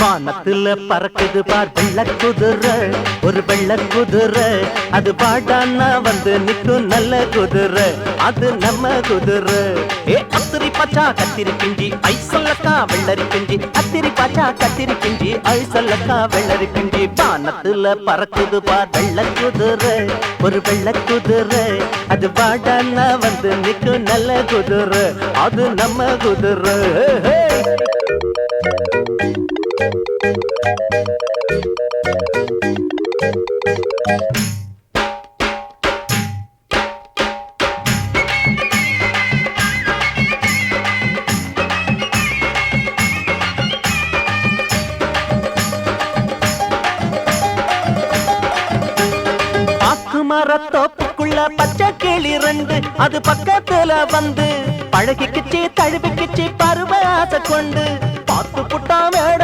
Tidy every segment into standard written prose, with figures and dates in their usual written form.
வானத்துல பறக்குது பார் வெள்ள குதிரை, ஒரு வெள்ள குதிரை. அது பாடான்னா வந்து நிக்கும் நல்ல குதிரை, அது நம்ம குதிரை. அத்திரி பாச்சா கத்திரி பிஞ்சி ஐசல்லக்கா வெள்ளரி பிஞ்சி, அத்திரி பாச்சா கத்திரி பிஞ்சி ஐசல்லக்கா வெள்ளரி பிஞ்சி. வானத்துல பறக்குது பார் வெள்ள குதிரை, ஒரு வெள்ள குதிரை. அது பாடான்னா வந்து நிக்கும் நல்ல குதிரை, அது நம்ம குதிரை. மரத்தோப்புக்குள்ள பச்சை கிளி ரெண்டு, அது பக்கத்துல வந்து பழகிக்கிச்சு தழுவிக்கிச்சு பருவ ஆசை கொண்டு. பார்த்து புட்டா மேட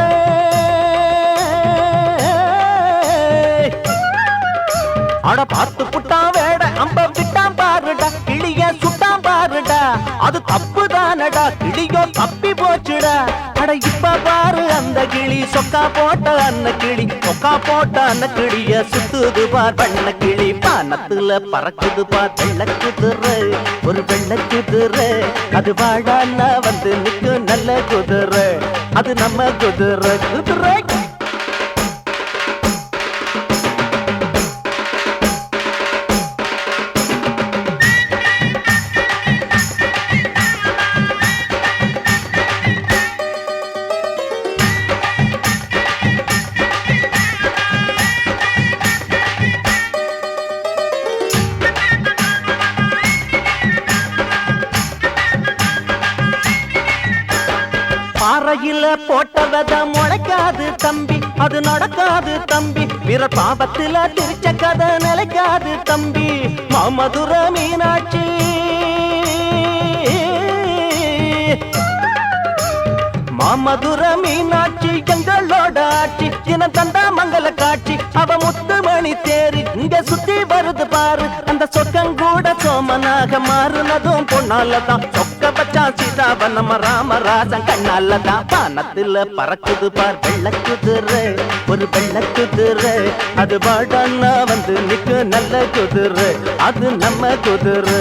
அட பார்த்து புட்டா வேட அம்ப விட்டாம் பாருடா, கிளிய சுட்டாம் பாருடா. அது தப்புதானடா, கிளியோ தப்பி போச்சுடா. அட இப்ப பாரு அந்த கிளி சொக்கா போட்ட அன்ன கிளி, சொக்கா போட்ட அன்ன கிளிய சுத்துது பார் பண்ண கிளி. பானத்துல பறக்குது பார் வெள்ள குதிரை, ஒரு வெள்ள குதிரை. அது வாழான்னா வந்து நிக்கு நல்ல குதிரை, அது நம்ம குதிரை. குதிரை பாறையில போட்ட வித முளைக்காது தம்பி, அது நடக்காது தம்பி. பிற பாபத்துல திரிச்ச கதை நிலைக்காது தம்பி. மாமதுர மீனாட்சி மாமதுர மீனாட்சி எங்களோட ஆட்சி, தின தந்தா மங்கள காட்சி. அவ முத்துமணி தேரு இங்க சுத்தி வருது பாரு. அந்த சொக்கங்கூட சோமனாக மாறுனதும் பொண்ணாலதான், சொக்க பச்சா சீதாவ நம்ம ராமராஜன் கண்ணாலதான். பானத்துல பறக்குது பார் வெள்ள குதிரை, ஒரு வெள்ள குதிரை. அது வாடான்னா வந்து நிக்கு நல்ல குதிரை, அது நம்ம குதிரை.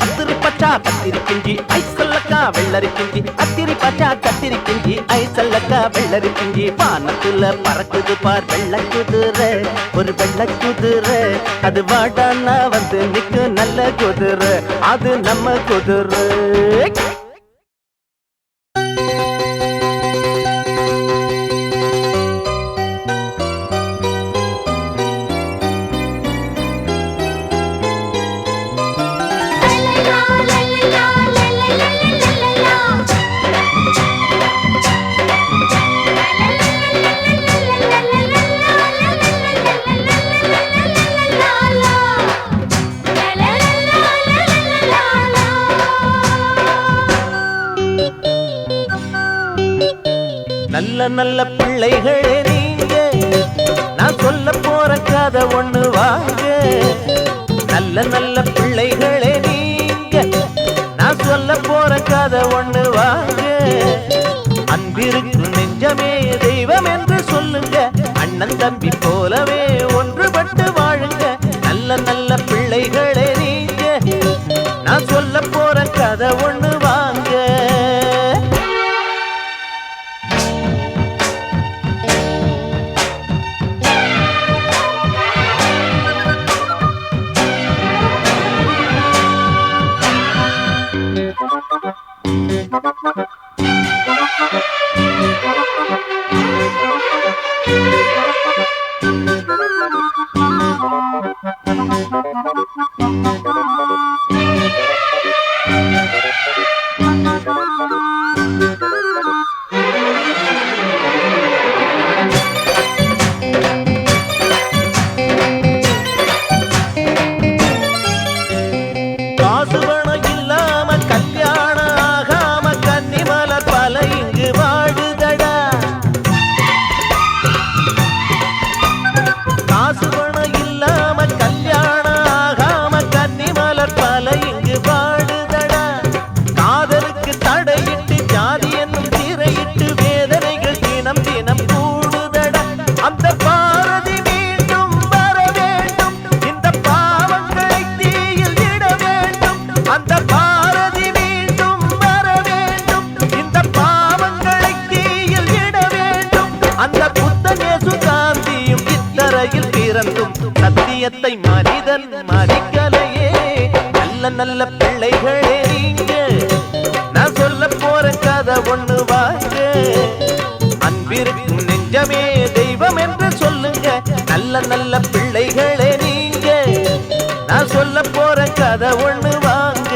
அத்திரி பச்சா கத்திரி பிஞ்சி ஐசல்லக்கா வெள்ளரி பிஞ்சி, அத்திரி பச்சா கத்திரி பிஞ்சி ஐசல்லக்கா வெள்ளரி பிஞ்சி. வானத்துல பறக்குது பார் வெள்ள குதிரை, ஒரு வெள்ள குதிரை. அது வாடான்னா வந்து நிக்கு நல்ல குதிரை, அது நம்ம குதிரை. நல்ல நல்ல பிள்ளைகளே நீங்க, நான் சொல்ல போற கதை ஒண்ணு வாங்க. நல்ல நல்ல பிள்ளைகளே நீங்க, நான் சொல்ல போற கதை ஒண்ணு வாங்க. அன்பிருக்கு நெஞ்சமே தெய்வம் என்று சொல்லுங்க, அண்ணன் தம்பி போலவே ஒன்றுபட்டு வாழுங்க. நல்ல நல்ல பிள்ளைகளே நீங்க, நான் சொல்ல போற கதை ஒண்ணு வாங்க. சத்தியத்தை மனிதன் மதிக்கலையே. நல்ல நல்ல பிள்ளைகளே நீங்க, நான் சொல்ல போற கதை ஒண்ணு வாங்க. அன்பிருக்கும் நெஞ்சமே தெய்வம் என்று சொல்லுங்க. நல்ல நல்ல பிள்ளைகளே நீங்க, நான் சொல்ல போற கதை ஒண்ணு வாங்க.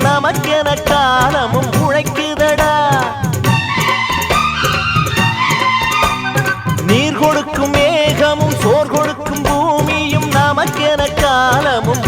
நமக்கென காலமும் உழைக்குதடா. நீர் கொடுக்கும் மேகமும் சோர் கொடுக்கும் பூமியும் நமக்கென காலமும்